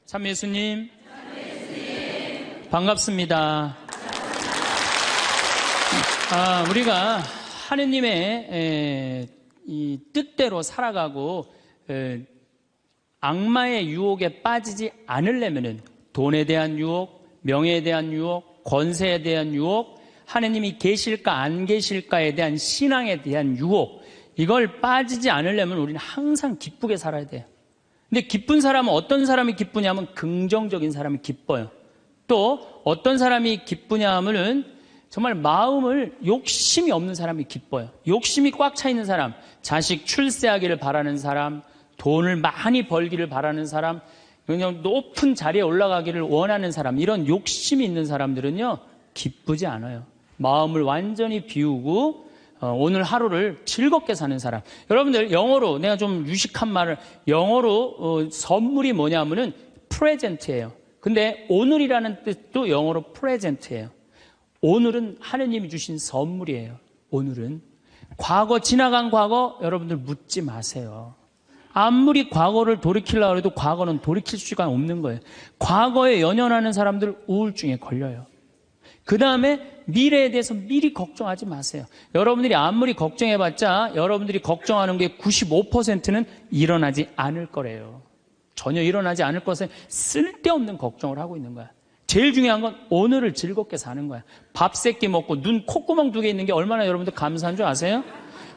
참 예수님, 반갑습니다. 우리가 하느님의 이 뜻대로 살아가고 악마의 유혹에 빠지지 않으려면은 돈에 대한 유혹, 명예에 대한 유혹, 권세에 대한 유혹, 하느님이 계실까 안 계실까에 대한 신앙에 대한 유혹, 이걸 빠지지 않으려면 우리는 항상 기쁘게 살아야 돼요. 근데 기쁜 사람은 어떤 사람이 기쁘냐면 긍정적인 사람이 기뻐요. 또 어떤 사람이 기쁘냐 하면은 정말 마음을 욕심이 없는 사람이 기뻐요. 욕심이 꽉 차 있는 사람, 자식 출세하기를 바라는 사람, 돈을 많이 벌기를 바라는 사람, 그냥 높은 자리에 올라가기를 원하는 사람, 이런 욕심이 있는 사람들은요 기쁘지 않아요. 마음을 완전히 비우고 오늘 하루를 즐겁게 사는 사람. 여러분들 영어로, 내가 좀 유식한 말을, 영어로 선물이 뭐냐면은 프레젠트예요. 근데 오늘이라는 뜻도 영어로 프레젠트예요. 오늘은 하느님이 주신 선물이에요. 오늘은 과거, 지나간 과거 여러분들 묻지 마세요. 아무리 과거를 돌이키려고 해도 과거는 돌이킬 수가 없는 거예요. 과거에 연연하는 사람들 우울증에 걸려요. 그 다음에 미래에 대해서 미리 걱정하지 마세요. 여러분들이 아무리 걱정해봤자 여러분들이 걱정하는 게 95%는 일어나지 않을 거래요. 전혀 일어나지 않을 것에 쓸데없는 걱정을 하고 있는 거야. 제일 중요한 건 오늘을 즐겁게 사는 거야. 밥 3끼 먹고 눈 콧구멍 2개 있는 게 얼마나 여러분들 감사한 줄 아세요?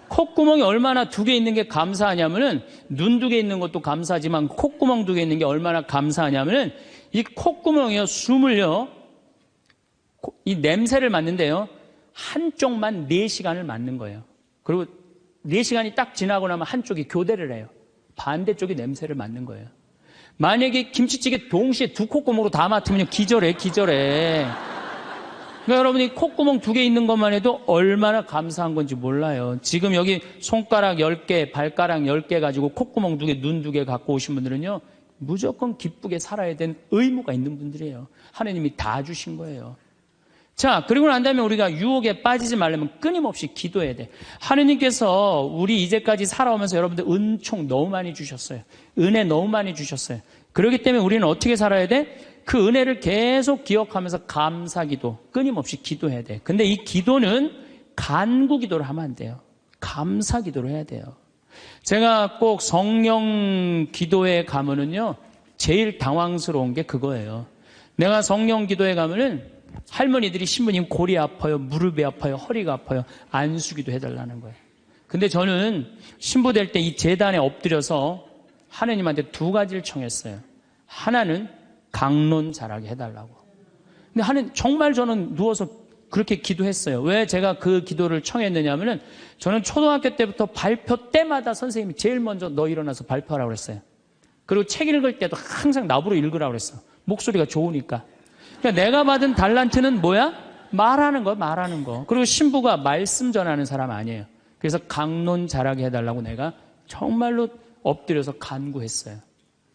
콧구멍이 얼마나 2개 있는 게 감사하냐면은, 눈 2개 있는 것도 감사하지만 콧구멍 2개 있는 게 얼마나 감사하냐면은, 이 콧구멍이요, 숨을요, 이 냄새를 맡는데요, 한쪽만 4시간을 맡는 거예요. 그리고 4시간이 딱 지나고 나면 한쪽이 교대를 해요. 반대쪽이 냄새를 맡는 거예요. 만약에 김치찌개 동시에 2 콧구멍으로 다 맡으면 기절해. 그러니까 여러분이 콧구멍 2개 있는 것만 해도 얼마나 감사한 건지 몰라요. 지금 여기 손가락 10개, 발가락 10개 가지고 콧구멍 2개, 눈 2개 갖고 오신 분들은요, 무조건 기쁘게 살아야 되는 의무가 있는 분들이에요. 하나님이 다 주신 거예요. 자, 그리고 난 다음에 우리가 유혹에 빠지지 말려면 끊임없이 기도해야 돼. 하느님께서 우리 이제까지 살아오면서 여러분들 은총 너무 많이 주셨어요. 은혜 너무 많이 주셨어요. 그렇기 때문에 우리는 어떻게 살아야 돼? 그 은혜를 계속 기억하면서 감사기도, 끊임없이 기도해야 돼. 근데 이 기도는 간구 기도를 하면 안 돼요. 감사 기도를 해야 돼요. 제가 꼭 성령 기도에 가면은요, 제일 당황스러운 게 그거예요. 내가 성령 기도에 가면은 할머니들이 신부님 골이 아파요, 무릎이 아파요, 허리가 아파요, 안수기도 해달라는 거예요. 근데 저는 신부 될 때 이 제단에 엎드려서 하느님한테 2가지를 청했어요. 하나는 강론 잘하게 해달라고. 근데 정말 저는 누워서 그렇게 기도했어요. 왜 제가 그 기도를 청했느냐면은, 저는 초등학교 때부터 발표 때마다 선생님이 제일 먼저 너 일어나서 발표하라고 그랬어요. 그리고 책 읽을 때도 항상 나보고 읽으라고 그랬어. 목소리가 좋으니까. 그러니까 내가 받은 달란트는 뭐야? 말하는 거. 그리고 신부가 말씀 전하는 사람 아니에요. 그래서 강론 잘하게 해달라고 내가 정말로 엎드려서 간구했어요.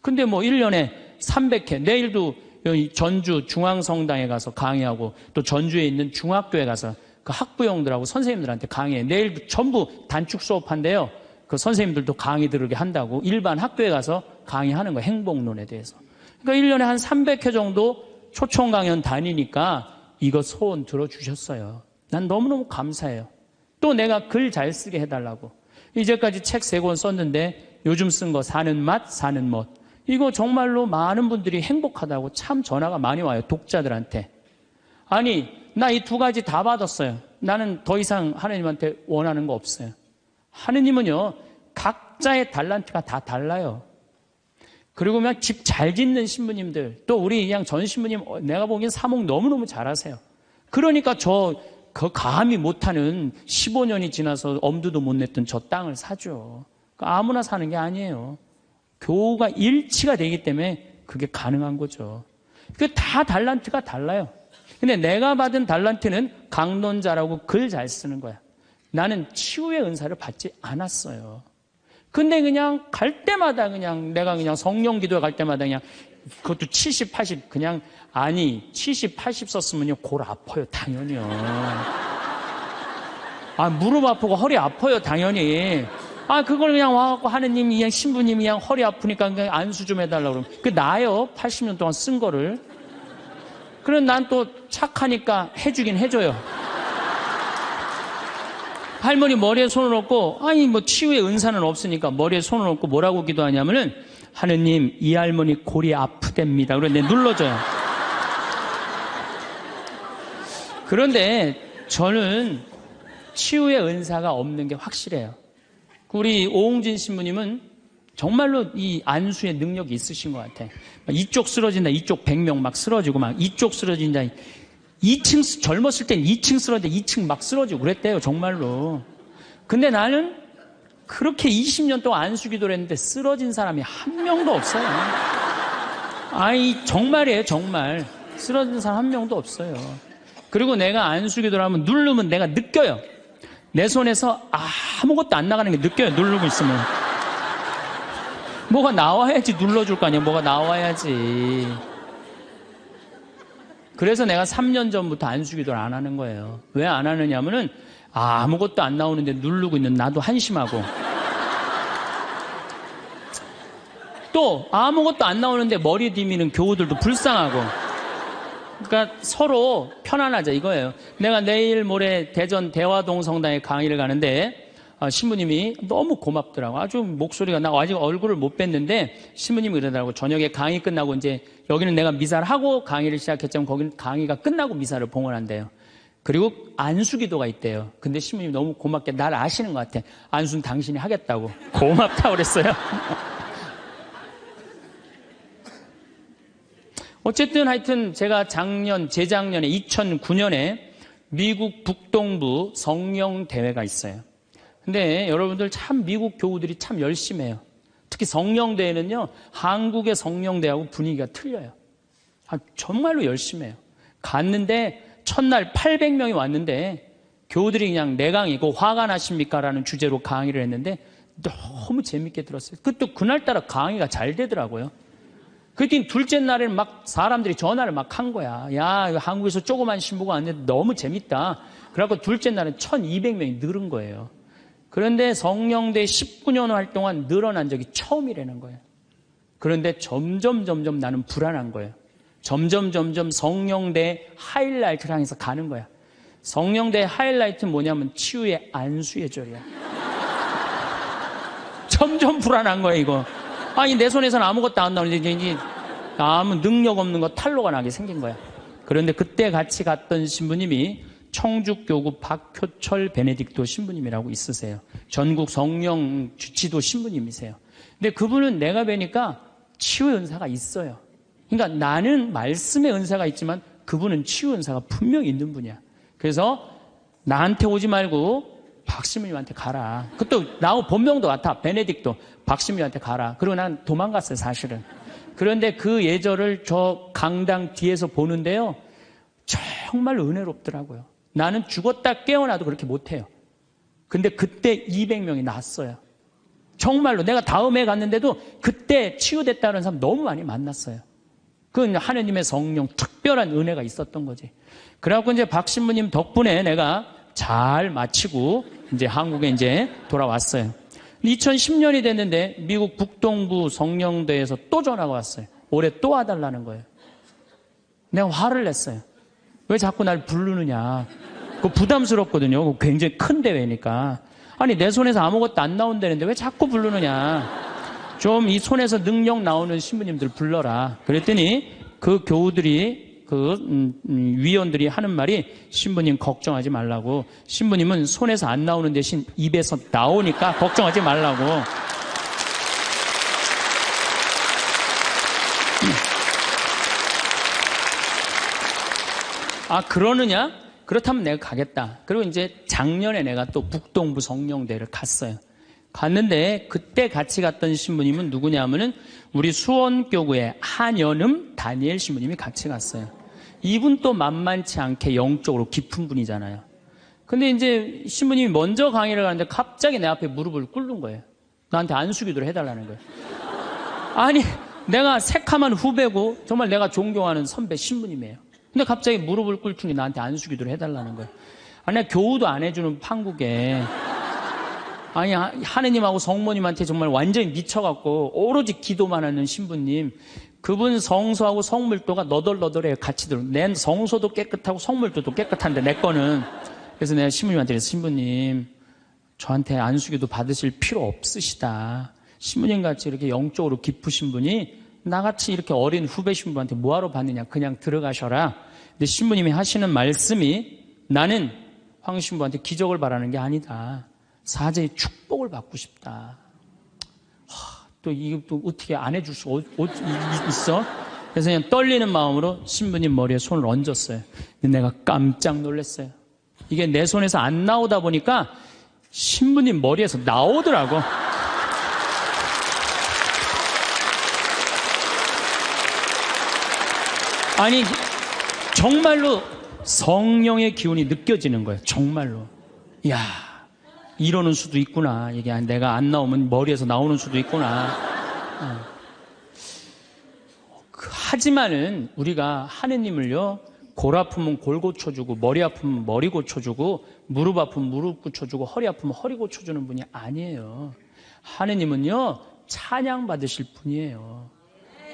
근데 뭐 1년에 300회, 내일도 여기 전주 중앙성당에 가서 강의하고, 또 전주에 있는 중학교에 가서 그 학부형들하고 선생님들한테 강의해. 내일 전부 단축 수업한대요. 그 선생님들도 강의 들으게 한다고 일반 학교에 가서 강의하는 거, 행복론에 대해서. 그러니까 1년에 한 300회 정도 초청 강연 다니니까 이거 소원 들어주셨어요. 난 너무너무 감사해요. 또 내가 글 잘 쓰게 해달라고. 이제까지 책 3권 썼는데 요즘 쓴 거 사는 맛, 사는 멋. 이거 정말로 많은 분들이 행복하다고 참 전화가 많이 와요. 독자들한테. 아니, 나 이 2가지 다 받았어요. 나는 더 이상 하나님한테 원하는 거 없어요. 하느님은요, 각자의 달란트가 다 달라요. 그리고 그냥 집 잘 짓는 신부님들, 또 우리 그냥 전 신부님, 내가 보기엔 사목 너무너무 잘하세요. 그러니까 그 감히 못하는 15년이 지나서 엄두도 못 냈던 저 땅을 사죠. 그러니까 아무나 사는 게 아니에요. 교우가 일치가 되기 때문에 그게 가능한 거죠. 그 다 달란트가 달라요. 근데 내가 받은 달란트는 강론 잘하고 글 잘 쓰는 거야. 나는 치유의 은사를 받지 않았어요. 근데 그냥 갈 때마다 내가 성령 기도에 갈 때마다 그것도 70, 80 아니 70, 80 썼으면요 골 아파요, 당연히요. 무릎 아프고 허리 아파요, 당연히. 그걸 그냥 와갖고 하느님이 그냥 신부님이 그냥 허리 아프니까 그냥 안수 좀 해달라고 그러면. 그 나요? 80년 동안 쓴 거를. 그럼 난 또 착하니까 해주긴 해줘요. 할머니 머리에 손을 얹고, 뭐 치유의 은사는 없으니까 머리에 손을 얹고 뭐라고 기도하냐면은, 하느님, 이 할머니 골이 아프답니다. 그런데 눌러줘요. 그런데 저는 치유의 은사가 없는 게 확실해요. 우리 오홍진 신부님은 정말로 이 안수의 능력이 있으신 것 같아. 이쪽 쓰러진다, 이쪽 100명 막 쓰러지고 막 이쪽 쓰러진다. 2층, 젊었을 땐 2층 쓰러진다, 2층 막 쓰러지고 그랬대요, 정말로. 근데 나는 그렇게 20년 동안 안수 기도를 했는데 쓰러진 사람이 한 명도 없어요. 정말이에요, 정말. 쓰러진 사람 한 명도 없어요. 그리고 내가 안수 기도를 하면 누르면 내가 느껴요. 내 손에서 아무것도 안 나가는 게 느껴요, 누르고 있으면. 뭐가 나와야지 눌러줄 거 아니야, 뭐가 나와야지. 그래서 내가 3년 전부터 안수 기도를 안 하는 거예요. 왜 안 하느냐면은 아무것도 안 나오는데 누르고 있는 나도 한심하고, 또 아무것도 안 나오는데 머리 디미는 교우들도 불쌍하고. 그러니까 서로 편안하자 이거예요. 내가 내일 모레 대전 대화동 성당에 강의를 가는데 신부님이 너무 고맙더라고. 아주 목소리가, 나 아직 얼굴을 못 뵀는데 신부님이 그러더라고. 저녁에 강의 끝나고 이제 여기는 내가 미사를 하고 강의를 시작했지만 거기는 강의가 끝나고 미사를 봉헌한대요. 그리고 안수기도가 있대요. 근데 신부님이 너무 고맙게 날 아시는 것 같아. 안수는 당신이 하겠다고. 고맙다고 그랬어요. 어쨌든 하여튼 제가 재작년에 2009년에 미국 북동부 성령대회가 있어요. 근데 여러분들 참 미국 교우들이 참 열심히 해요. 특히 성령대회는요, 한국의 성령대회하고 분위기가 틀려요. 정말로 열심히 해요. 갔는데 첫날 800명이 왔는데 교우들이 그냥 내강이고 화가 나십니까? 라는 주제로 강의를 했는데 너무 재밌게 들었어요. 또 그날따라 강의가 잘 되더라고요. 그랬더니 둘째 날에는 막 사람들이 전화를 막 한 거야. 야, 한국에서 조그만 신부가 왔는데 너무 재밌다. 그래갖고 둘째 날은 1200명이 늘은 거예요. 그런데 성령대 19년 활동한 늘어난 적이 처음이라는 거예요. 그런데 점점 나는 불안한 거예요. 점점 성령대 하이라이트를 향해서 가는 거야. 성령대 하이라이트는 뭐냐면 치유의 안수의 절이야. 점점 불안한 거야, 이거. 내 손에서는 아무것도 안 나오는데 이제 아무 능력 없는 거 탈로가 나게 생긴 거야. 그런데 그때 같이 갔던 신부님이 청주교구 박효철 베네딕토 신부님이라고 있으세요. 전국 성령 주치도 신부님이세요. 근데 그분은 내가 뵈니까 치유의 은사가 있어요. 그러니까 나는 말씀의 은사가 있지만 그분은 치유 은사가 분명히 있는 분이야. 그래서 나한테 오지 말고 박신부님한테 가라. 그것도 나하고 본명도 같아. 베네딕토. 박신부님한테 가라. 그리고 난 도망갔어요, 사실은. 그런데 그 예절을 저 강당 뒤에서 보는데요, 정말 은혜롭더라고요. 나는 죽었다 깨어나도 그렇게 못해요. 근데 그때 200명이 났어요. 정말로 내가 다음에 갔는데도 그때 치유됐다는 사람 너무 많이 만났어요. 그건 하느님의 성령 특별한 은혜가 있었던 거지. 그래갖고 이제 박 신부님 덕분에 내가 잘 마치고 이제 한국에 이제 돌아왔어요. 2010년이 됐는데 미국 북동부 성령대에서 또 전화가 왔어요. 올해 또 와달라는 거예요. 내가 화를 냈어요. 왜 자꾸 날 부르느냐. 그거 부담스럽거든요. 그거 굉장히 큰 대회니까. 내 손에서 아무것도 안 나온다는데 왜 자꾸 부르느냐. 좀 이 손에서 능력 나오는 신부님들 불러라. 그랬더니 그 교우들이 위원들이 하는 말이 신부님 걱정하지 말라고. 신부님은 손에서 안 나오는 대신 입에서 나오니까 걱정하지 말라고. 그러느냐? 그렇다면 내가 가겠다. 그리고 이제 작년에 내가 또 북동부 성령대를 갔어요. 갔는데 그때 같이 갔던 신부님은 누구냐면은 우리 수원교구의 한연음 다니엘 신부님이 같이 갔어요. 이분 또 만만치 않게 영적으로 깊은 분이잖아요. 근데 이제 신부님이 먼저 강의를 가는데 갑자기 내 앞에 무릎을 꿇는 거예요. 나한테 안수기도를 해달라는 거예요. 내가 새카만 후배고 정말 내가 존경하는 선배 신부님이에요. 근데 갑자기 무릎을 꿇더니 나한테 안수기도를 해달라는 거예요. 내가 교우도 안 해주는 판국에 아니, 하느님하고 성모님한테 정말 완전히 미쳐갖고 오로지 기도만 하는 신부님. 그분 성소하고 성물도가 너덜너덜해요. 같이 들어. 내 성소도 깨끗하고 성물도도 깨끗한데 내 거는. 그래서 내가 신부님한테 그랬어. 신부님, 저한테 안수기도 받으실 필요 없으시다. 신부님 같이 이렇게 영적으로 깊으신 분이 나같이 이렇게 어린 후배 신부한테 뭐하러 받느냐. 그냥 들어가셔라. 근데 신부님이 하시는 말씀이 나는 황 신부한테 기적을 바라는 게 아니다. 사제의 축복을 받고 싶다. 또 이거 또 어떻게 안 해줄 수 있어? 그래서 그냥 떨리는 마음으로 신부님 머리에 손을 얹었어요. 근데 내가 깜짝 놀랐어요. 이게 내 손에서 안 나오다 보니까 신부님 머리에서 나오더라고. 아니, 정말로 성령의 기운이 느껴지는 거예요. 정말로. 이야, 이러는 수도 있구나. 이게 내가 안 나오면 머리에서 나오는 수도 있구나. 하지만은 우리가 하느님을요, 골 아프면 골 고쳐주고, 머리 아프면 머리 고쳐주고, 무릎 아프면 무릎 고쳐주고, 허리 아프면 허리 고쳐주는 분이 아니에요. 하느님은요, 찬양 받으실 분이에요.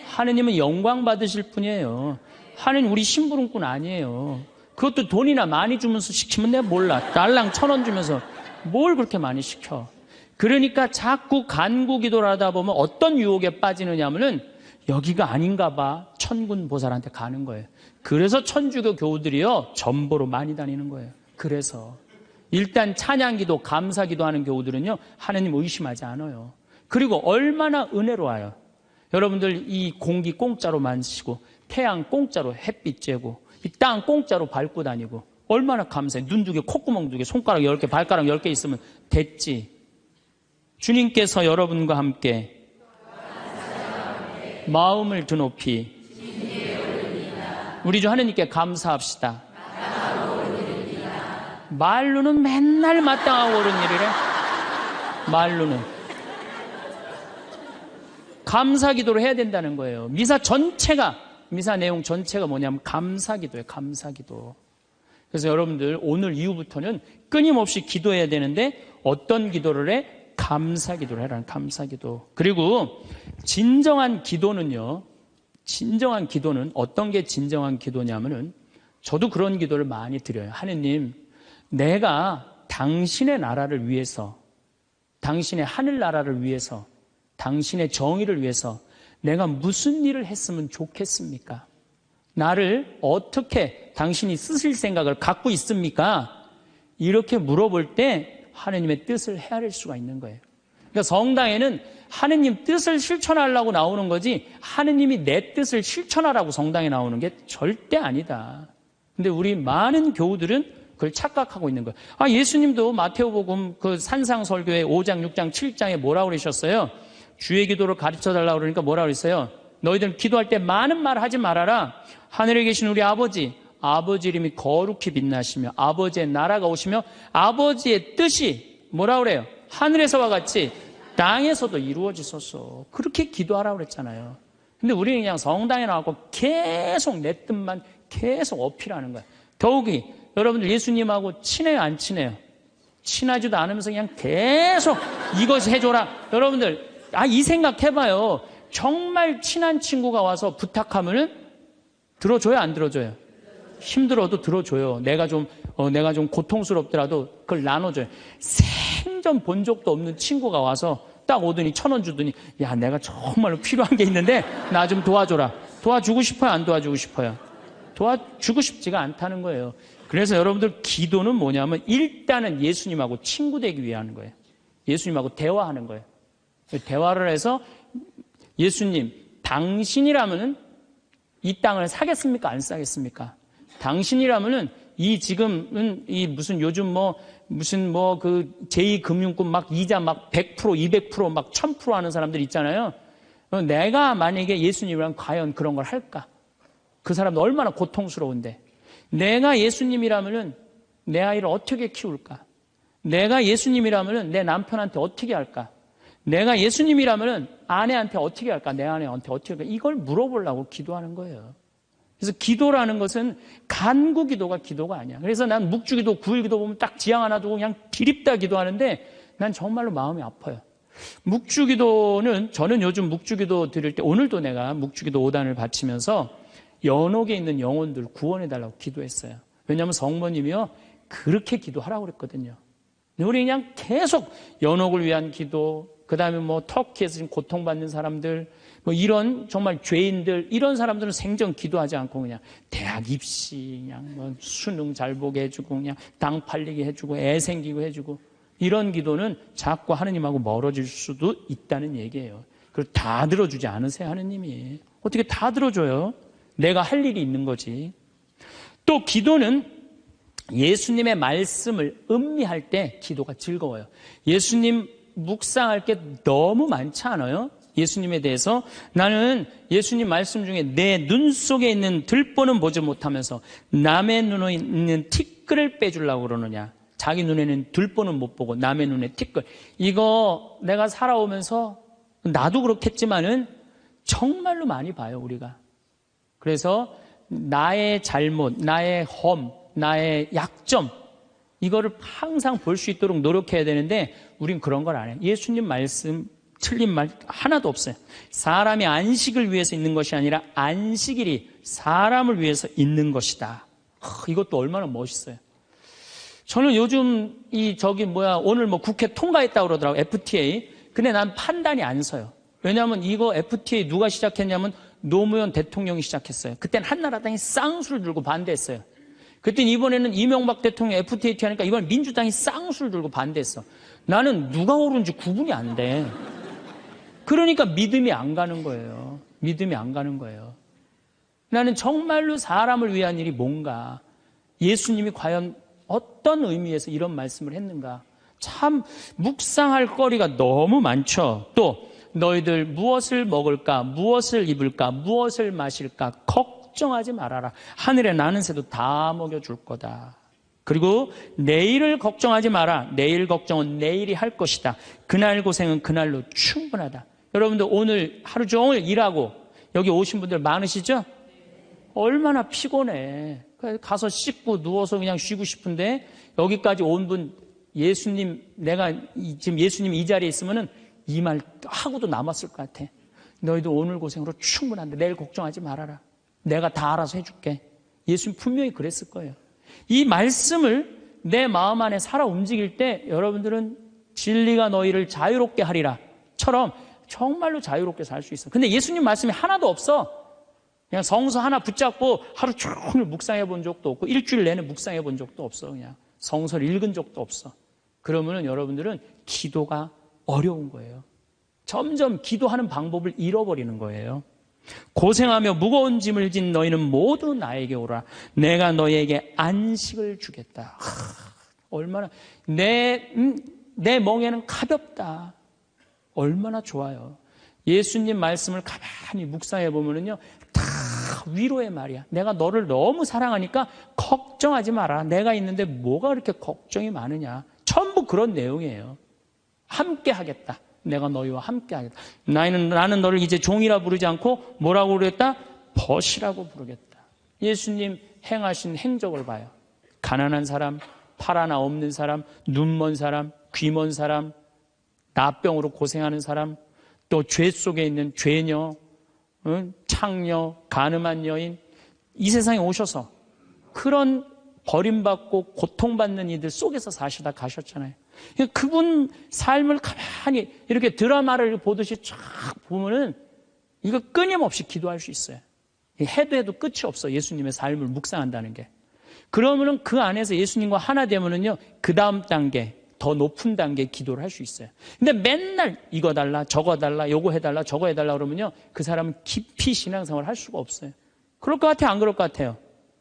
하느님은 영광 받으실 분이에요. 하느님 우리 심부름꾼 아니에요. 그것도 돈이나 많이 주면서 시키면 내가 몰라. 달랑 1,000원 주면서 뭘 그렇게 많이 시켜. 그러니까 자꾸 간구 기도를 하다 보면 어떤 유혹에 빠지느냐 하면은 여기가 아닌가 봐. 천군 보살한테 가는 거예요. 그래서 천주교 교우들이요, 전보로 많이 다니는 거예요. 그래서 일단 찬양기도, 감사기도 하는 교우들은요, 하느님 의심하지 않아요. 그리고 얼마나 은혜로워요. 여러분들 이 공기 공짜로 마시고, 태양 공짜로 햇빛 쬐고, 이 땅 공짜로 밟고 다니고, 얼마나 감사해. 눈 2개, 콧구멍 2개, 손가락 10개, 발가락 10개 있으면 됐지. 주님께서 여러분과 함께 마음을 드높이 우리 주 하느님께 감사합시다. 말로는 맨날 마땅하고 옳은 일이래. 말로는. 감사 기도를 해야 된다는 거예요. 미사 내용 전체가 뭐냐면 감사 기도예요. 감사 기도. 그래서 여러분들 오늘 이후부터는 끊임없이 기도해야 되는데 어떤 기도를 해? 감사 기도를 해라는 감사 기도. 그리고 진정한 기도는요. 진정한 기도는 어떤 게 진정한 기도냐면은 저도 그런 기도를 많이 드려요. 하느님, 내가 당신의 나라를 위해서, 당신의 하늘나라를 위해서, 당신의 정의를 위해서 내가 무슨 일을 했으면 좋겠습니까? 나를 어떻게 당신이 쓰실 생각을 갖고 있습니까? 이렇게 물어볼 때 하느님의 뜻을 헤아릴 수가 있는 거예요. 그러니까 성당에는 하느님 뜻을 실천하려고 나오는 거지 하느님이 내 뜻을 실천하라고 성당에 나오는 게 절대 아니다. 근데 우리 많은 교우들은 그걸 착각하고 있는 거예요. 예수님도 마태오복음 그 산상설교의 5장, 6장, 7장에 뭐라고 그러셨어요? 주의 기도를 가르쳐달라고 그러니까 뭐라고 그랬어요? 너희들 기도할 때 많은 말 하지 말아라. 하늘에 계신 우리 아버지 이름이 거룩히 빛나시며 아버지의 나라가 오시며 아버지의 뜻이 뭐라고 그래요? 하늘에서와 같이 땅에서도 이루어지소서. 그렇게 기도하라고 그랬잖아요. 근데 우리는 그냥 성당에 나와서 계속 내 뜻만 계속 어필하는 거야. 더욱이 여러분들 예수님하고 친해요, 안 친해요? 친하지도 않으면서 그냥 계속 이것 해줘라. 여러분들 이 생각 해봐요. 정말 친한 친구가 와서 부탁하면은 들어줘요, 안 들어줘요? 힘들어도 들어줘요. 내가 좀 고통스럽더라도 그걸 나눠줘요. 생전 본 적도 없는 친구가 와서 딱 오더니 1,000원 주더니 야, 내가 정말로 필요한 게 있는데 나 좀 도와줘라. 도와주고 싶어요, 안 도와주고 싶어요? 도와주고 싶지가 않다는 거예요. 그래서 여러분들 기도는 뭐냐면 일단은 예수님하고 친구 되기 위해 하는 거예요. 예수님하고 대화하는 거예요. 대화를 해서 예수님, 당신이라면은 이 땅을 사겠습니까? 안 사겠습니까? 당신이라면은 지금은 무슨 요즘 그 제2금융권 막 이자 막 100%, 200%, 막 1000% 하는 사람들 있잖아요. 내가 만약에 예수님이라면 과연 그런 걸 할까? 그 사람도 얼마나 고통스러운데. 내가 예수님이라면은 내 아이를 어떻게 키울까? 내가 예수님이라면은 내 남편한테 어떻게 할까? 내가 예수님이라면은 아내한테 어떻게 할까? 내 아내한테 어떻게 할까? 이걸 물어보려고 기도하는 거예요. 그래서 기도라는 것은 간구 기도가 기도가 아니야. 그래서 난 묵주기도, 구일기도 보면 딱 지향 하나 두고 그냥 기립다 기도하는데 난 정말로 마음이 아파요. 묵주기도는 저는 요즘 묵주기도 드릴 때 오늘도 내가 묵주기도 5단을 바치면서 연옥에 있는 영혼들 구원해달라고 기도했어요. 왜냐하면 성모님이요 그렇게 기도하라고 그랬거든요. 우리 그냥 계속 연옥을 위한 기도, 그 다음에 뭐 터키에서 지금 고통받는 사람들, 뭐 이런 정말 죄인들, 이런 사람들은 생전 기도하지 않고 그냥 대학 입시, 그냥 뭐 수능 잘 보게 해주고, 그냥 당 팔리게 해주고, 애 생기고 해주고, 이런 기도는 자꾸 하느님하고 멀어질 수도 있다는 얘기예요. 그걸 다 들어주지 않으세요, 하느님이. 어떻게 다 들어줘요? 내가 할 일이 있는 거지. 또 기도는 예수님의 말씀을 음미할 때 기도가 즐거워요. 예수님 묵상할 게 너무 많지 않아요? 예수님에 대해서 나는 예수님 말씀 중에 내 눈 속에 있는 들보는 보지 못하면서 남의 눈에 있는 티끌을 빼주려고 그러느냐. 자기 눈에는 들보는 못 보고 남의 눈에 티끌. 이거 내가 살아오면서 나도 그렇겠지만은 정말로 많이 봐요, 우리가. 그래서 나의 잘못, 나의 험, 나의 약점, 이거를 항상 볼 수 있도록 노력해야 되는데 우린 그런 걸 안 해요. 예수님 말씀 틀린 말 하나도 없어요. 사람이 안식을 위해서 있는 것이 아니라 안식일이 사람을 위해서 있는 것이다. 이것도 얼마나 멋있어요. 저는 요즘 오늘 뭐 국회 통과했다고 그러더라고요. FTA. 근데 난 판단이 안 서요. 왜냐하면 이거 FTA 누가 시작했냐면 노무현 대통령이 시작했어요. 그때는 한나라당이 쌍수를 들고 반대했어요. 그때 이번에는 이명박 대통령 FTA 하니까 이번 민주당이 쌍수를 들고 반대했어. 나는 누가 옳은지 구분이 안 돼. 그러니까 믿음이 안 가는 거예요. 믿음이 안 가는 거예요. 나는 정말로 사람을 위한 일이 뭔가, 예수님이 과연 어떤 의미에서 이런 말씀을 했는가, 참 묵상할 거리가 너무 많죠. 또 너희들 무엇을 먹을까, 무엇을 입을까, 무엇을 마실까 걱정하지 말아라. 하늘에 나는 새도 다 먹여줄 거다. 그리고 내일을 걱정하지 마라. 내일 걱정은 내일이 할 것이다. 그날 고생은 그날로 충분하다. 여러분들 오늘 하루 종일 일하고 여기 오신 분들 많으시죠? 얼마나 피곤해. 가서 씻고 누워서 그냥 쉬고 싶은데 여기까지 온 분, 예수님, 내가 지금 예수님 이 자리에 있으면은 이 말 하고도 남았을 것 같아. 너희도 오늘 고생으로 충분한데 내일 걱정하지 말아라. 내가 다 알아서 해줄게. 예수님 분명히 그랬을 거예요. 이 말씀을 내 마음 안에 살아 움직일 때 여러분들은 진리가 너희를 자유롭게 하리라 처럼 정말로 자유롭게 살 수 있어. 근데 예수님 말씀이 하나도 없어. 그냥 성서 하나 붙잡고 하루 종일 묵상해 본 적도 없고 일주일 내내 묵상해 본 적도 없어. 그냥 성서를 읽은 적도 없어. 그러면은 여러분들은 기도가 어려운 거예요. 점점 기도하는 방법을 잃어버리는 거예요. 고생하며 무거운 짐을 진 너희는 모두 나에게 오라. 내가 너희에게 안식을 주겠다. 얼마나 내 멍에는 가볍다. 얼마나 좋아요. 예수님 말씀을 가만히 묵상해 보면은요, 다 위로의 말이야. 내가 너를 너무 사랑하니까 걱정하지 마라. 내가 있는데 뭐가 그렇게 걱정이 많으냐. 전부 그런 내용이에요. 함께 하겠다. 내가 너희와 함께 하겠다. 나는 너를 이제 종이라 부르지 않고 뭐라고 부르겠다? 벗이라고 부르겠다. 예수님 행하신 행적을 봐요. 가난한 사람, 팔 하나 없는 사람, 눈 먼 사람, 귀 먼 사람, 나병으로 고생하는 사람, 또 죄 속에 있는 죄녀, 창녀, 가늠한 여인, 이 세상에 오셔서 그런 버림받고 고통받는 이들 속에서 사시다 가셨잖아요. 그분 삶을 가만히 이렇게 드라마를 보듯이 쫙 보면은 이거 끊임없이 기도할 수 있어요. 해도 끝이 없어. 예수님의 삶을 묵상한다는 게. 그러면은 그 안에서 예수님과 하나 되면은요, 그 다음 단계, 더 높은 단계 기도를 할 수 있어요. 근데 맨날 이거 달라, 저거 달라, 요거 해달라, 저거 해달라 그러면요, 그 사람은 깊이 신앙생활을 할 수가 없어요. 그럴 것 같아요? 안 그럴 것 같아요?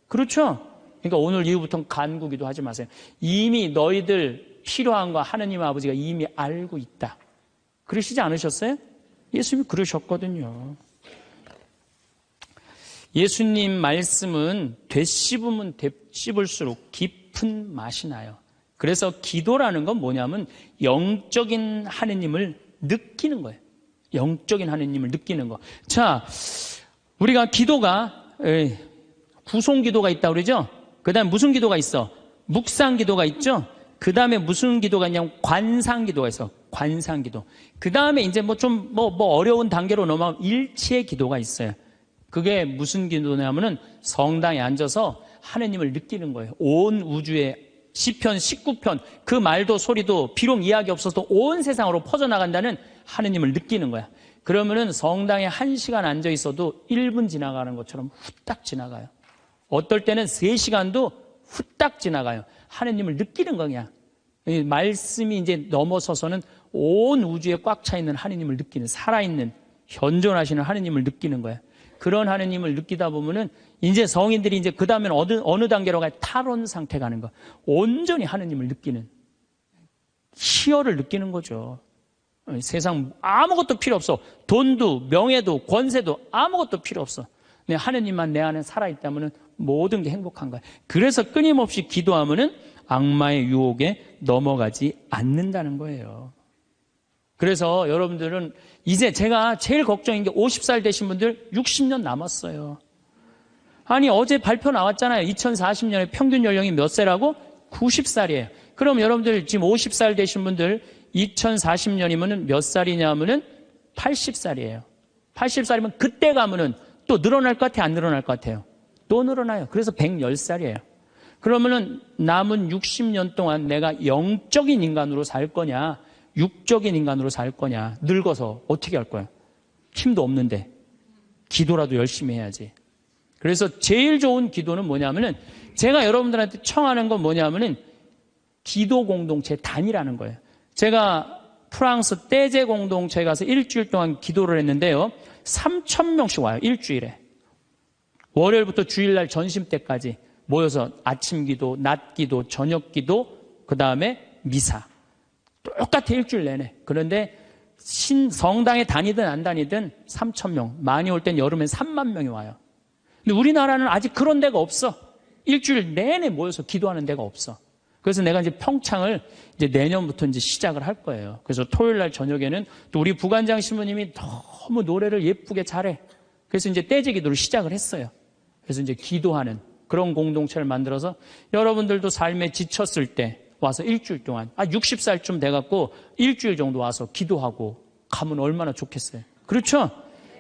그렇죠? 그러니까 오늘 이후부터는 간구기도 하지 마세요. 이미 너희들 필요한 거 하느님 아버지가 이미 알고 있다. 그러시지 않으셨어요? 예수님이 그러셨거든요. 예수님 말씀은 되씹으면 되씹을수록 깊은 맛이 나요. 그래서 기도라는 건 뭐냐면 영적인 하느님을 느끼는 거예요. 영적인 하느님을 느끼는 거. 자, 우리가 기도가 구송 기도가 있다고 그러죠? 그 다음에 무슨 기도가 있어? 묵상 기도가 있죠? 그 다음에 무슨 기도가 있냐면 관상기도가 있어. 관상기도. 그 다음에 이제 어려운 단계로 넘어가면 일치의 기도가 있어요. 그게 무슨 기도냐면은 성당에 앉아서 하느님을 느끼는 거예요. 온 우주에 시편 19편 그 말도 소리도 비록 이야기 없어도 온 세상으로 퍼져나간다는 하느님을 느끼는 거야. 그러면은 성당에 1시간 앉아 있어도 1분 지나가는 것처럼 후딱 지나가요. 어떨 때는 3시간도 후딱 지나가요. 하느님을 느끼는 거냐. 이 말씀이 이제 넘어서서는 온 우주에 꽉 차 있는 하느님을 느끼는, 살아있는 현존하시는 하느님을 느끼는 거야. 그런 하느님을 느끼다 보면은 이제 성인들이 이제 그 다음엔 어느 단계로 가요? 탈원 상태 가는 거. 온전히 하느님을 느끼는, 희열을 느끼는 거죠. 세상 아무것도 필요 없어. 돈도 명예도 권세도 아무것도 필요 없어. 근데 하느님만 내 안에 살아있다면 모든 게 행복한 거야. 그래서 끊임없이 기도하면은 악마의 유혹에 넘어가지 않는다는 거예요. 그래서 여러분들은 이제 제가 제일 걱정인 게 50살 되신 분들 60년 남았어요. 아니 어제 발표 나왔잖아요. 2040년에 평균 연령이 몇 세라고? 90살이에요. 그럼 여러분들 지금 50살 되신 분들 2040년이면 몇 살이냐면은 80살이에요. 80살이면 그때 가면은 또 늘어날 것 같아요? 안 늘어날 것 같아요? 또 늘어나요. 그래서 110살이에요. 그러면은 남은 60년 동안 내가 영적인 인간으로 살 거냐, 육적인 인간으로 살 거냐, 늙어서 어떻게 할 거야? 힘도 없는데 기도라도 열심히 해야지. 그래서 제일 좋은 기도는 뭐냐면은 제가 여러분들한테 청하는 건 뭐냐면은 기도 공동체 단위라는 거예요. 제가 프랑스 떼제 공동체에 가서 일주일 동안 기도를 했는데요. 3,000명씩 와요. 일주일에. 월요일부터 주일날 점심 때까지 모여서 아침 기도, 낮 기도, 저녁 기도, 그 다음에 미사. 똑같아 일주일 내내. 그런데 성당에 다니든 안 다니든 3,000명. 많이 올 땐 여름엔 3만 명이 와요. 근데 우리나라는 아직 그런 데가 없어. 일주일 내내 모여서 기도하는 데가 없어. 그래서 내가 이제 평창을 이제 내년부터 이제 시작을 할 거예요. 그래서 토요일 날 저녁에는 또 우리 부관장 신부님이 너무 노래를 예쁘게 잘해. 그래서 이제 떼제 기도를 시작을 했어요. 그래서 이제 기도하는 그런 공동체를 만들어서 여러분들도 삶에 지쳤을 때 와서 일주일 동안 60살쯤 돼갖고 일주일 정도 와서 기도하고 가면 얼마나 좋겠어요. 그렇죠?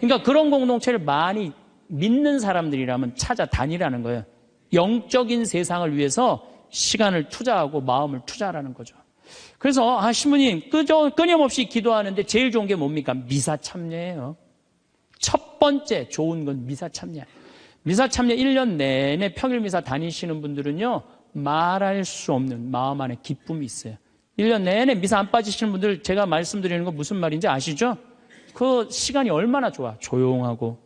그러니까 그런 공동체를 많이 믿는 사람들이라면 찾아다니라는 거예요. 영적인 세상을 위해서 시간을 투자하고 마음을 투자하라는 거죠. 그래서 신부님 끊임없이 기도하는데 제일 좋은 게 뭡니까? 미사 참여예요. 첫 번째 좋은 건 미사 참여. 미사 참여 1년 내내 평일 미사 다니시는 분들은요, 말할 수 없는 마음 안에 기쁨이 있어요. 1년 내내 미사 안 빠지시는 분들 제가 말씀드리는 거 무슨 말인지 아시죠? 그 시간이 얼마나 좋아. 조용하고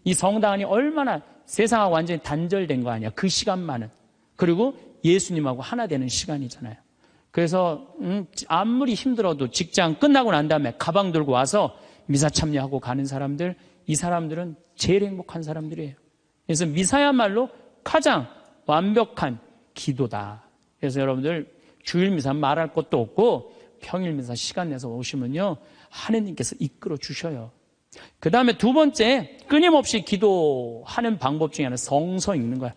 이 성당 안이 얼마나 세상하고 완전히 단절된 거 아니야. 그 시간만은. 그리고 예수님하고 하나 되는 시간이잖아요. 그래서 아무리 힘들어도 직장 끝나고 난 다음에 가방 들고 와서 미사 참여하고 가는 사람들, 이 사람들은 제일 행복한 사람들이에요. 그래서 미사야말로 가장 완벽한 기도다. 그래서 여러분들 주일 미사 말할 것도 없고 평일 미사 시간 내서 오시면요, 하느님께서 이끌어 주셔요. 그 다음에 두 번째, 끊임없이 기도하는 방법 중에 하나는 성서 읽는 거야.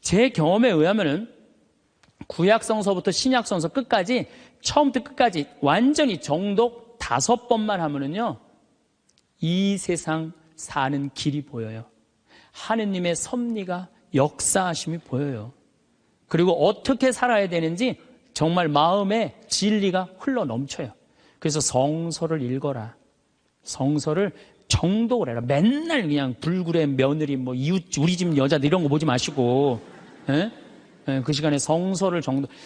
제 경험에 의하면은 구약성서부터 신약성서 끝까지, 처음부터 끝까지 완전히 정독 5번만 하면은요, 이 세상 사는 길이 보여요. 하느님의 섭리가 역사하심이 보여요. 그리고 어떻게 살아야 되는지 정말 마음에 진리가 흘러 넘쳐요. 그래서 성서를 읽어라. 성서를 정독을 해라. 맨날 그냥 불굴의 며느리, 이웃, 우리 집 여자들 이런 거 보지 마시고, 예? 그 시간에 성서를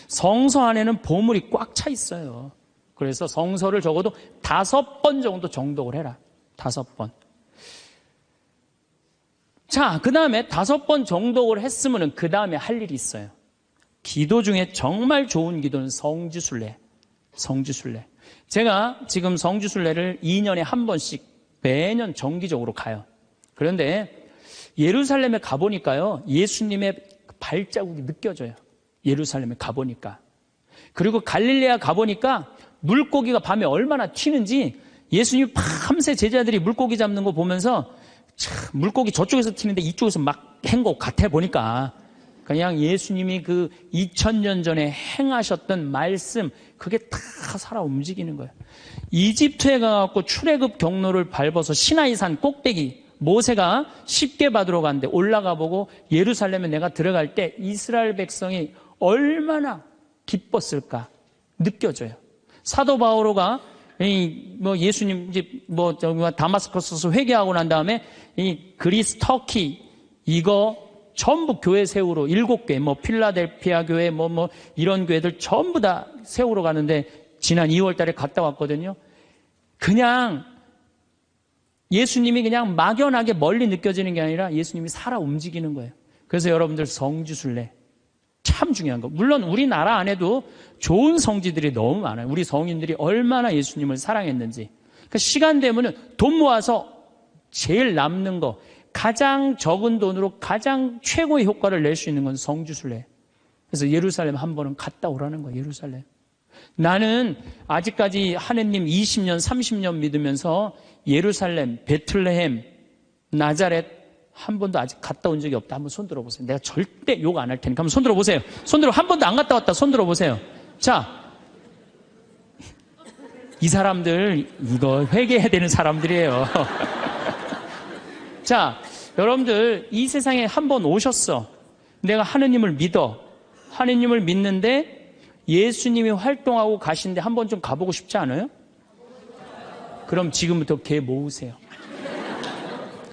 성서 안에는 보물이 꽉 차 있어요. 그래서 성서를 적어도 5번 정도 정독을 해라. 5번. 자, 그 다음에 5번 정독을 했으면 그 다음에 할 일이 있어요. 기도 중에 정말 좋은 기도는 성지순례. 성지순례. 제가 지금 성지순례를 2년에 한 번씩 매년 정기적으로 가요. 그런데 예루살렘에 가보니까요, 예수님의 발자국이 느껴져요. 예루살렘에 가보니까. 그리고 갈릴레아 가보니까 물고기가 밤에 얼마나 튀는지, 예수님이 밤새 제자들이 물고기 잡는 거 보면서 참, 물고기 저쪽에서 튀는데 이쪽에서 막 한 것 같아 보니까. 그냥 예수님이 그 2000년 전에 행하셨던 말씀, 그게 다 살아 움직이는 거예요. 이집트에 가갖고 출애굽 경로를 밟아서 시나이산 꼭대기, 모세가 십계 받으러 갔는데 올라가 보고 예루살렘에 내가 들어갈 때 이스라엘 백성이 얼마나 기뻤을까 느껴져요. 사도 바오로가 예수님 다마스커스에서 회개하고 난 다음에 이 그리스, 터키 이거 전부 교회 세우러 7개, 필라델피아 교회, 이런 교회들 전부 다 세우러 가는데 지난 2월 달에 갔다 왔거든요. 그냥 예수님이 그냥 막연하게 멀리 느껴지는 게 아니라 예수님이 살아 움직이는 거예요. 그래서 여러분들 성지순례 참 중요한 거. 물론 우리나라 안에도 좋은 성지들이 너무 많아요. 우리 성인들이 얼마나 예수님을 사랑했는지. 그러니까 시간 되면은 돈 모아서 제일 남는 거, 가장 적은 돈으로 가장 최고의 효과를 낼 수 있는 건 성지순례. 그래서 예루살렘 한 번은 갔다 오라는 거예요. 예루살렘. 나는 아직까지 하느님 20년, 30년 믿으면서 예루살렘, 베틀레헴, 나자렛 한 번도 아직 갔다 온 적이 없다. 한번 손 들어보세요. 내가 절대 욕 안 할 테니까 한번 손 들어보세요. 손 들어. 한 번도 안 갔다 왔다. 손 들어보세요. 자, 이 사람들 이거 회개해야 되는 사람들이에요. 자, 여러분들 이 세상에 한 번 오셨어. 내가 하느님을 믿어. 하느님을 믿는데 예수님이 활동하고 가시는데 한 번 좀 가보고 싶지 않아요? 그럼 지금부터 개 모으세요.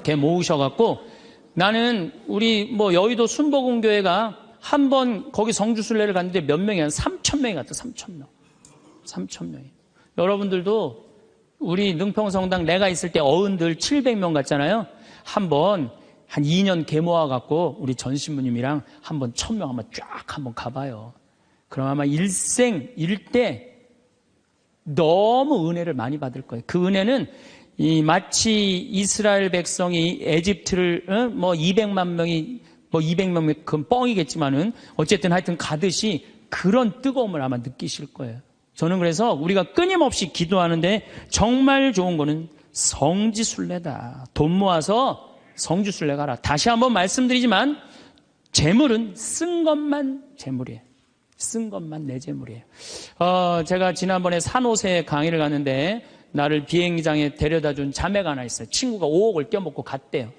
개 모으셔갖고 나는 우리 여의도 순복음교회가 한 번 거기 성주순례를 갔는데 몇 명이 한 3,000명이 갔다. 3,000명. 3,000명이. 여러분들도 우리 능평성당 내가 있을 때 어른들 700명 갔잖아요. 한번 한 2년 개 모아갖고 우리 전 신부님이랑 한번 1,000명 한번 쫙 한번 가봐요. 그럼 아마 일생 일대 너무 은혜를 많이 받을 거예요. 그 은혜는 마치 이스라엘 백성이 에집트를 200만 명이 200명 그건 뻥이겠지만은 어쨌든 하여튼 가듯이 그런 뜨거움을 아마 느끼실 거예요. 저는 그래서 우리가 끊임없이 기도하는데 정말 좋은 거는 성지순례다. 돈 모아서 성지순례 가라. 다시 한번 말씀드리지만 재물은 쓴 것만 재물이에요. 쓴 것만 내 재물이에요. 제가 지난번에 산호세 강의를 갔는데 나를 비행장에 데려다 준 자매가 하나 있어요. 친구가 5억을 떼어먹고 갔대요.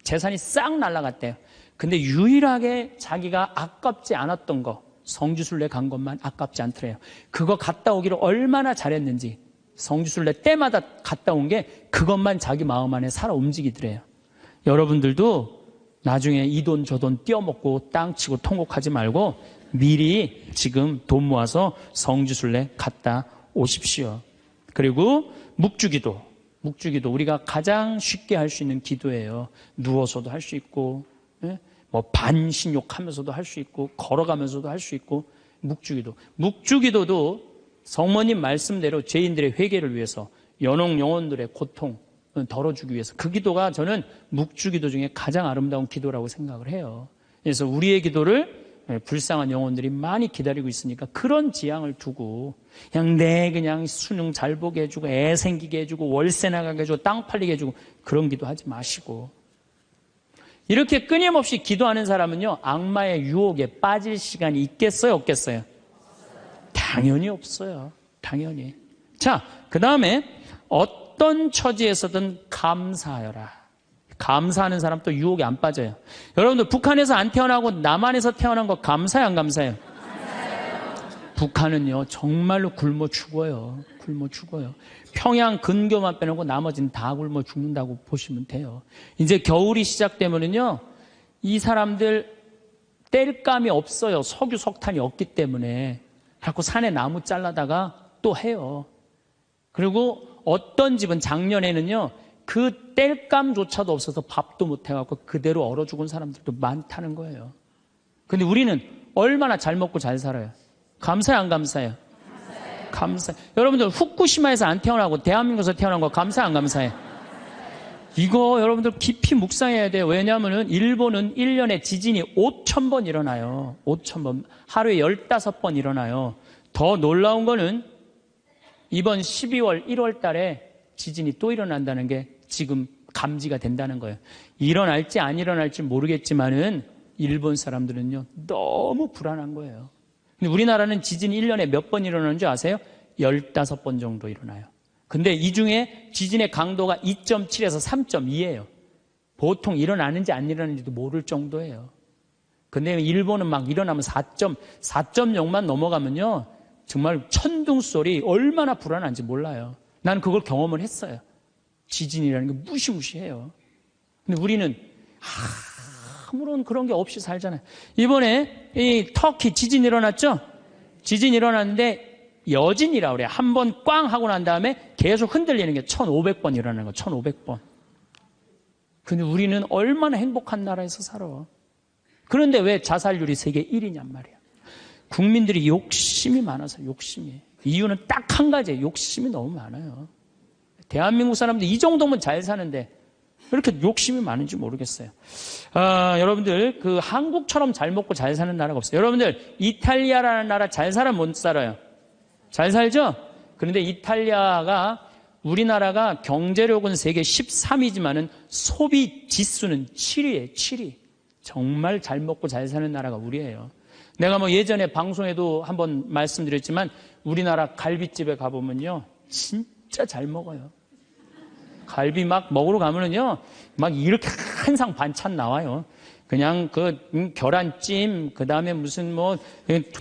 재산이 싹 날아갔대요. 근데 유일하게 자기가 아깝지 않았던 거, 성지순례 간 것만 아깝지 않더래요. 그거 갔다 오기를 얼마나 잘했는지 성지순례 때마다 갔다 온 게 그것만 자기 마음 안에 살아 움직이더래요. 여러분들도 나중에 이 돈 저 돈 떼어먹고 땅 치고 통곡하지 말고 미리 지금 돈 모아서 성지순례 갔다 오십시오. 그리고 묵주기도 우리가 가장 쉽게 할 수 있는 기도예요. 누워서도 할 수 있고 반신욕하면서도 할 수 있고 걸어가면서도 할 수 있고 묵주기도도 성모님 말씀대로 죄인들의 회개를 위해서 연옥 영혼들의 고통 덜어주기 위해서 그 기도가 저는 묵주기도 중에 가장 아름다운 기도라고 생각을 해요. 그래서 우리의 기도를 불쌍한 영혼들이 많이 기다리고 있으니까 그런 지향을 두고 그냥 수능 잘 보게 해주고 애 생기게 해주고 월세 나가게 해주고 땅 팔리게 해주고 그런 기도하지 마시고 이렇게 끊임없이 기도하는 사람은요 악마의 유혹에 빠질 시간이 있겠어요 없겠어요? 당연히 없어요. 당연히. 자, 그 다음에 어떤 처지에서든 감사하여라. 감사하는 사람 또 유혹에 안 빠져요. 여러분들 북한에서 안 태어나고 남한에서 태어난 거 감사해요 안 감사해요? 북한은요 정말로 굶어 죽어요. 굶어 죽어요. 평양 근교만 빼놓고 나머지는 다 굶어 죽는다고 보시면 돼요. 이제 겨울이 시작되면은요 이 사람들 뗄감이 없어요. 석유 석탄이 없기 때문에 자꾸 산에 나무 잘라다가 또 해요. 그리고 어떤 집은 작년에는요 그 뗄감조차도 없어서 밥도 못 해갖고 그대로 얼어 죽은 사람들도 많다는 거예요. 근데 우리는 얼마나 잘 먹고 잘 살아요. 감사해요 안 감사해요? 감사해요. 여러분들 후쿠시마에서 안 태어나고 대한민국에서 태어난 거 감사해 안 감사해? 이거 여러분들 깊이 묵상해야 돼요. 왜냐하면 일본은 1년에 지진이 5,000번 일어나요. 5,000번. 하루에 15번 일어나요. 더 놀라운 거는 이번 12월 1월 달에 지진이 또 일어난다는 게 지금 감지가 된다는 거예요. 일어날지 안 일어날지 모르겠지만은 일본 사람들은요, 너무 불안한 거예요. 근데 우리나라는 지진이 1년에 몇 번 일어나는 줄 아세요? 15번 정도 일어나요. 근데 이 중에 지진의 강도가 2.7에서 3.2예요. 보통 일어나는지 안 일어나는지도 모를 정도예요. 근데 일본은 막 일어나면 4.0만 넘어가면요, 정말 천둥 소리 얼마나 불안한지 몰라요. 난 그걸 경험을 했어요. 지진이라는 게 무시무시해요. 근데 우리는 아무런 그런 게 없이 살잖아요. 이번에 이 터키 지진 일어났죠? 지진 일어났는데 여진이라고 그래요. 한 번 꽝 하고 난 다음에 계속 흔들리는 게 1500번 일어나는 거, 1500번. 근데 우리는 얼마나 행복한 나라에서 살아. 그런데 왜 자살률이 세계 1위냔 말이야. 국민들이 욕심이 많아서, 욕심이. 이유는 딱 한 가지예요. 욕심이 너무 많아요. 대한민국 사람들 이 정도면 잘 사는데 왜 이렇게 욕심이 많은지 모르겠어요. 여러분들, 그 한국처럼 잘 먹고 잘 사는 나라가 없어요. 여러분들, 이탈리아라는 나라 잘 살아, 못 살아요? 잘 살죠? 그런데 이탈리아가, 우리나라가 경제력은 세계 13위지만은 소비 지수는 7위예요, 7위. 정말 잘 먹고 잘 사는 나라가 우리예요. 내가 뭐 예전에 방송에도 한번 말씀드렸지만 우리나라 갈비집에 가보면요, 진짜 잘 먹어요. 갈비 막 먹으러 가면은요, 막 이렇게 한 상 반찬 나와요. 그냥 계란찜, 그 다음에 무슨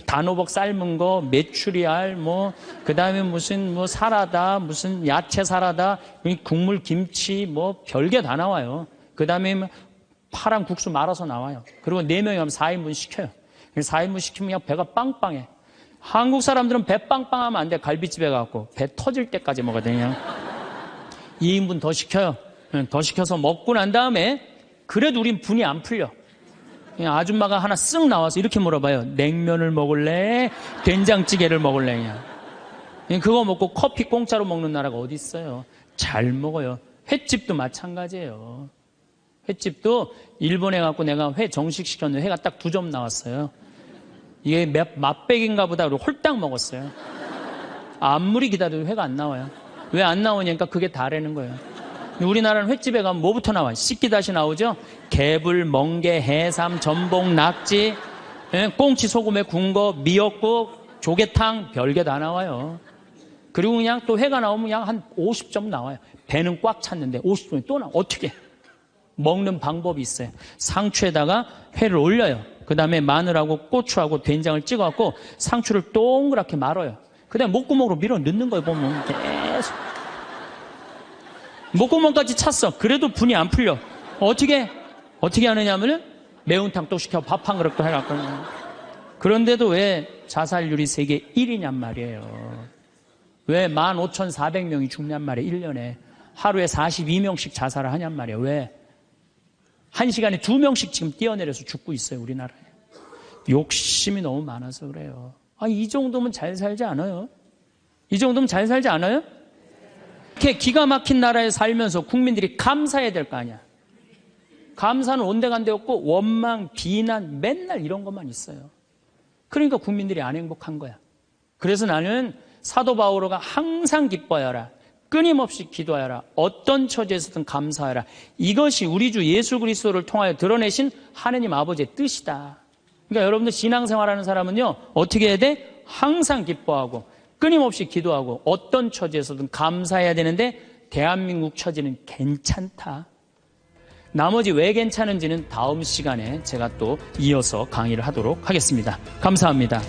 단호박 삶은 거, 메추리알, 그 다음에 무슨 사라다, 무슨 야채 사라다, 국물 김치, 별게 다 나와요. 그 다음에 파랑 국수 말아서 나와요. 그리고 4명이 가면 4인분 시켜요. 4인분 시키면 그냥 배가 빵빵해. 한국 사람들은 배 빵빵하면 안 돼. 갈비집에 가고 배 터질 때까지 먹어야 되냐. 2인분 더 시켜요. 더 시켜서 먹고 난 다음에 그래도 우린 분이 안 풀려. 그냥 아줌마가 하나 쓱 나와서 이렇게 물어봐요. 냉면을 먹을래? 된장찌개를 먹을래? 그냥 그거 먹고 커피 공짜로 먹는 나라가 어디 있어요. 잘 먹어요. 횟집도 마찬가지예요. 횟집도 일본에 갖고 내가 회 정식 시켰는데 회가 딱 2점 나왔어요. 이게 맛백인가 보다 그러고 홀딱 먹었어요. 아무리 기다려도 회가 안 나와요. 왜 안 나오냐니까 그게 다라는 거예요. 우리나라는 횟집에 가면 뭐부터 나와요? 씻기다시 나오죠? 개불, 멍게, 해삼, 전복, 낙지, 꽁치 소금에 구운 거, 미역국, 조개탕, 별게 다 나와요. 그리고 그냥 또 회가 나오면 그냥 한 50점 나와요. 배는 꽉 찼는데 50점이 또 나와. 어떻게? 먹는 방법이 있어요. 상추에다가 회를 올려요. 그 다음에 마늘하고 고추하고 된장을 찍어갖고 상추를 동그랗게 말아요. 그 다음에 목구멍으로 밀어 넣는 거예요. 보면 계속 목구멍까지 찼어. 그래도 분이 안 풀려. 어떻게 하느냐면은 매운탕 또 시켜 밥 한 그릇 또 해갖고. 그런데도 왜 자살률이 세계 1위냔 말이에요. 왜 15,400명이 죽냔 말이에요. 1년에 하루에 42명씩 자살을 하냔 말이에요. 왜? 1시간에 2명씩 지금 뛰어내려서 죽고 있어요. 우리나라에. 욕심이 너무 많아서 그래요. 이 정도면 잘 살지 않아요? 이 정도면 잘 살지 않아요? 이렇게 기가 막힌 나라에 살면서 국민들이 감사해야 될 거 아니야. 감사는 온데간데 없고 원망, 비난, 맨날 이런 것만 있어요. 그러니까 국민들이 안 행복한 거야. 그래서 나는 사도 바오로가 항상 기뻐하여라, 끊임없이 기도하여라, 어떤 처지에서든 감사하여라. 이것이 우리 주 예수 그리스도를 통하여 드러내신 하느님 아버지의 뜻이다. 그러니까 여러분들 신앙생활하는 사람은요, 어떻게 해야 돼? 항상 기뻐하고 끊임없이 기도하고 어떤 처지에서든 감사해야 되는데 대한민국 처지는 괜찮다. 나머지 왜 괜찮은지는 다음 시간에 제가 또 이어서 강의를 하도록 하겠습니다. 감사합니다.